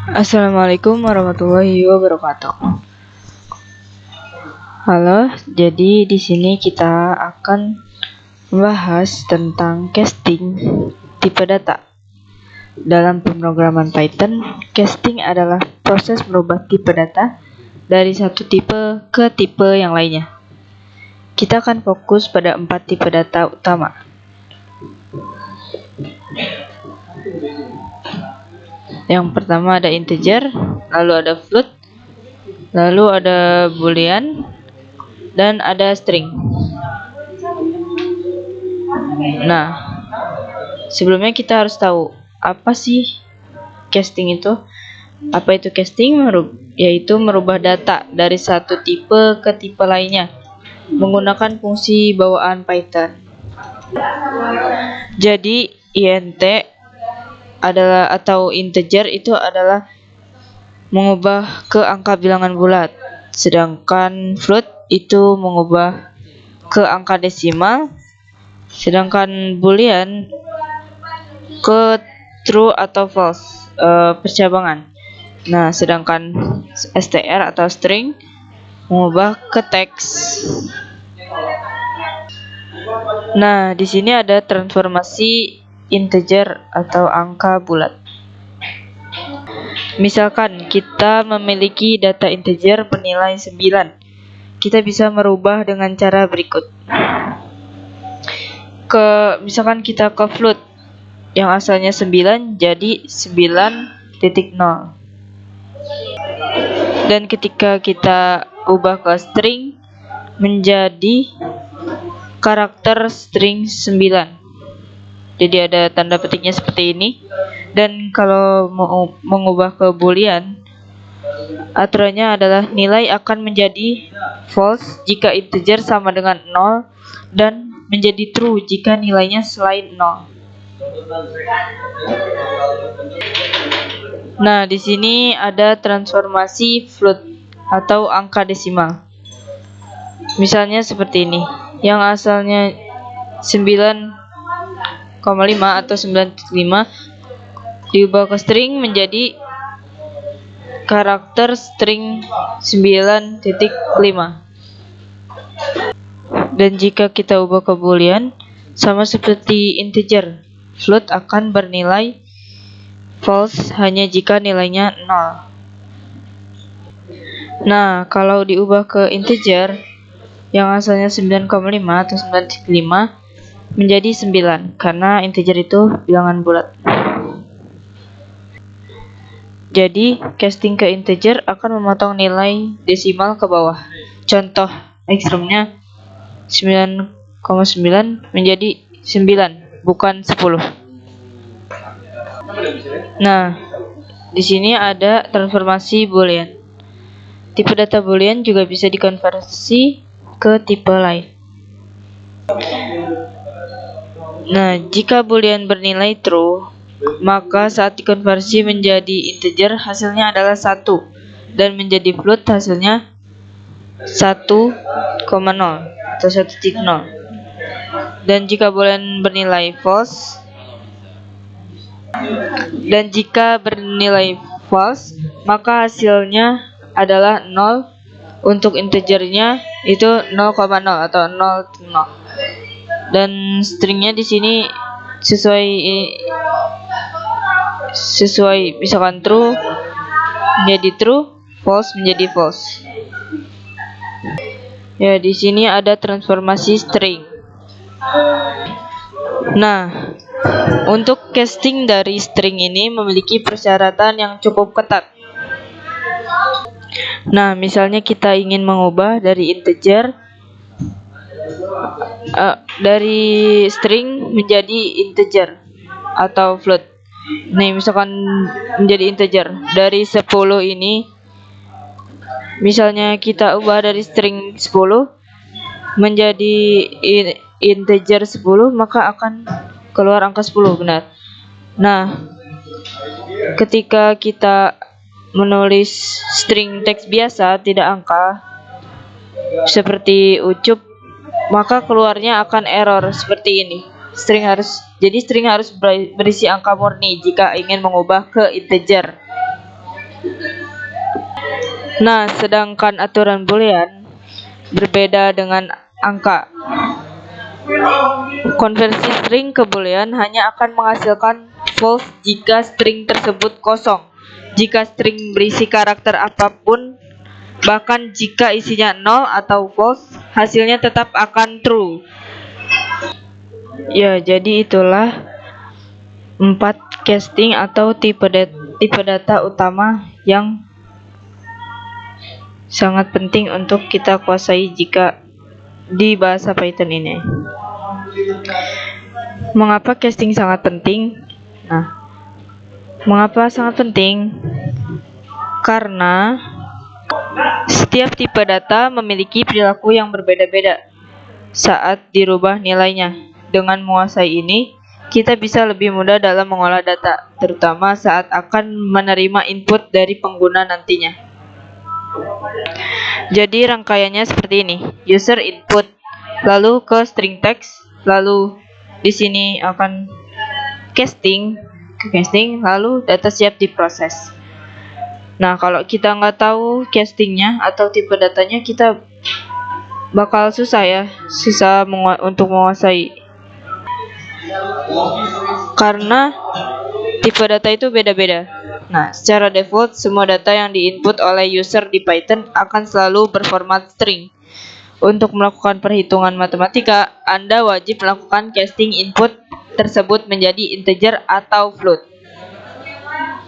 Assalamualaikum warahmatullahi wabarakatuh. Halo, jadi di sini kita akan membahas tentang casting tipe data. Dalam pemrograman Python, casting adalah proses merubah tipe data dari satu tipe ke tipe yang lainnya. Kita akan fokus pada 4 tipe data utama. Yang pertama ada integer, lalu ada float, lalu ada boolean, dan ada string. Nah, sebelumnya kita harus tahu apa sih casting itu. Apa itu casting? Yaitu merubah data dari satu tipe ke tipe lainnya menggunakan fungsi bawaan Python. Jadi int adalah atau integer itu adalah mengubah ke angka bilangan bulat, sedangkan float itu mengubah ke angka desimal, sedangkan boolean ke true atau false, percabangan. Nah, sedangkan str atau string mengubah ke teks. Nah, di sini ada transformasi integer atau angka bulat. Misalkan kita memiliki data integer bernilai 9. Kita bisa merubah dengan cara berikut. Misalkan kita ke float yang asalnya 9 jadi 9.0. Dan ketika kita ubah ke string menjadi karakter string 9. Jadi ada tanda petiknya seperti ini. Dan kalau mau mengubah ke boolean, aturannya adalah nilai akan menjadi false jika integer sama dengan 0 dan menjadi true jika nilainya selain 0. Nah, di sini ada transformasi float atau angka desimal. Misalnya seperti ini. Yang asalnya 9,5 atau 9.5 diubah ke string menjadi karakter string 9.5. Dan jika kita ubah ke boolean, sama seperti integer, float akan bernilai false hanya jika nilainya 0. Nah, kalau diubah ke integer yang asalnya 9,5 atau 9.5 menjadi 9 karena integer itu bilangan bulat. Jadi casting ke integer akan memotong nilai desimal ke bawah. Contoh ekstremnya 9,9 menjadi 9 bukan 10. Nah, di sini ada transformasi boolean. Tipe data boolean juga bisa dikonversi ke tipe lain. Nah, jika boolean bernilai true, maka saat dikonversi menjadi integer hasilnya adalah 1 dan menjadi float hasilnya 1,0 atau 1.0. Dan jika boolean bernilai false maka hasilnya adalah 0. Untuk integernya itu 0,0 atau 0. Dan stringnya di sini sesuai misalkan true menjadi true, false menjadi false. Ya, di sini ada transformasi string. Nah, untuk casting dari string ini memiliki persyaratan yang cukup ketat. Nah, misalnya kita ingin mengubah dari integer dari string menjadi integer atau float. Nih, misalkan menjadi integer dari 10 ini, misalnya kita ubah dari string 10 menjadi integer 10, maka akan keluar angka 10, benar. Nah, ketika kita menulis string teks biasa tidak angka seperti ucup, maka keluarnya akan error seperti ini. String harus berisi angka murni jika ingin mengubah ke integer. Nah, sedangkan aturan boolean berbeda dengan angka. Konversi string ke boolean hanya akan menghasilkan false jika string tersebut kosong. Jika string berisi karakter apapun, bahkan jika isinya 0 atau false, hasilnya tetap akan true. Ya, jadi itulah 4 casting atau tipe data utama yang sangat penting untuk kita kuasai jika di bahasa Python ini. Mengapa casting sangat penting? Nah, mengapa sangat penting? Karena setiap tipe data memiliki perilaku yang berbeda-beda saat dirubah nilainya. Dengan menguasai ini, kita bisa lebih mudah dalam mengolah data, terutama saat akan menerima input dari pengguna nantinya. Jadi rangkaiannya seperti ini: user input, lalu ke string text, lalu di sini akan casting, lalu data siap diproses. Nah, kalau kita nggak tahu castingnya atau tipe datanya, kita bakal susah untuk menguasai, karena tipe data itu beda-beda. Nah, secara default semua data yang diinput oleh user di Python akan selalu berformat string. Untuk melakukan perhitungan matematika, Anda wajib melakukan casting input tersebut menjadi integer atau float.